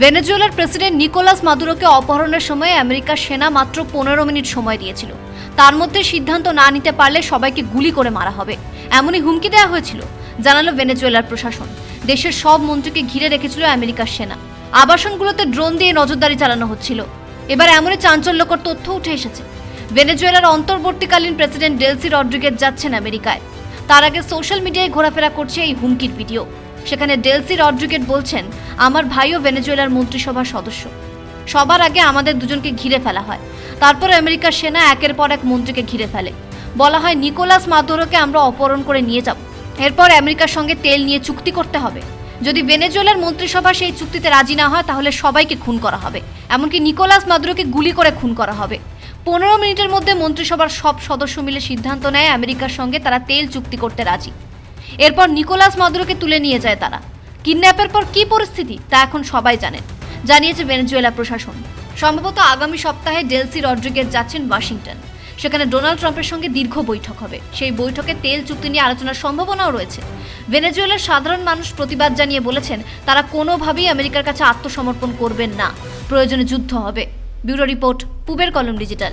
ভেনেজুয়েলার president Nicolas মাদুরোকে অপহরণের সময় আমেরিকার সেনা মাত্র 15 মিনিট সময় দিয়েছিল। তার মধ্যে সিদ্ধান্ত না নিতে পারলে সবাইকে গুলি করে মারা হবে, এমনই হুমকি দেওয়া হয়েছিল, জানালো ভেনেজুয়েলার প্রশাসন। দেশের সব মন্ত্রীকে ঘিরে রেখেছিল আমেরিকার সেনা। আবাসনগুলোতে ড্রোন দিয়ে নজরদারি চালানো হচ্ছিল। এবার এমনই চাঞ্চল্যকর তথ্য উঠে এসেছে। ভেনেজুয়েলার অন্তর্বর্তীকালীন প্রেসিডেন্ট ডেলসি রড্রিগেজ যাচ্ছেন আমেরিকায়। তার আগে সোশ্যাল মিডিয়ায় ঘোরাফেরা করছে এই হুমকির ভিডিও। সেখানে ডেলসি রড্রিগেজ বলছেন, আমার ভাইও ভেনেজুয়েলার মন্ত্রিসভার সদস্য। সবার আগে আমাদের দুজনকে ঘিরে ফেলা হয়, তারপর আমেরিকার সেনা একের পর এক মন্ত্রীকে ঘিরে ফেলে। বলা হয় নিকোলাস মাদুরোকে আমরা অপহরণ করে নিয়ে যাব, এরপর আমেরিকার সঙ্গে তেল নিয়ে চুক্তি করতে হবে। যদি ভেনেজুয়েলার মন্ত্রিসভা সেই চুক্তিতে রাজি না হয় তাহলে সবাইকে খুন করা হবে, এমনকি নিকোলাস মাদুরোকে গুলি করে খুন করা হবে। 15 মিনিটের মধ্যে মন্ত্রিসভার সব সদস্য মিলে সিদ্ধান্ত নেয় আমেরিকার সঙ্গে তারা তেল চুক্তি করতে রাজি। এরপর নিকোলাস মাদুরোকে তুলে নিয়ে যায় তারা। কিডন্যাপের পর কি পরিস্থিতি তা এখন সবাই জানেন, জানিয়েছে ভেনেজুয়েলা প্রশাসন। সম্ভবত আগামী সপ্তাহে ডেলসি রড্রিগেজ যাচ্ছেন ওয়াশিংটন। সেখানে ডোনাল্ড ট্রাম্পের সঙ্গে দীর্ঘ বৈঠক হবে। সেই বৈঠকে তেল চুক্তি নিয়ে আলোচনার সম্ভাবনাও রয়েছে। ভেনেজুয়েলার সাধারণ মানুষ প্রতিবাদ জানিয়ে বলেছেন তারা কোনোভাবেই আমেরিকার কাছে আত্মসমর্পণ করবেন না, প্রয়োজনে যুদ্ধ হবে। ব্যুরো রিপোর্ট, পূবের কলম ডিজিটাল।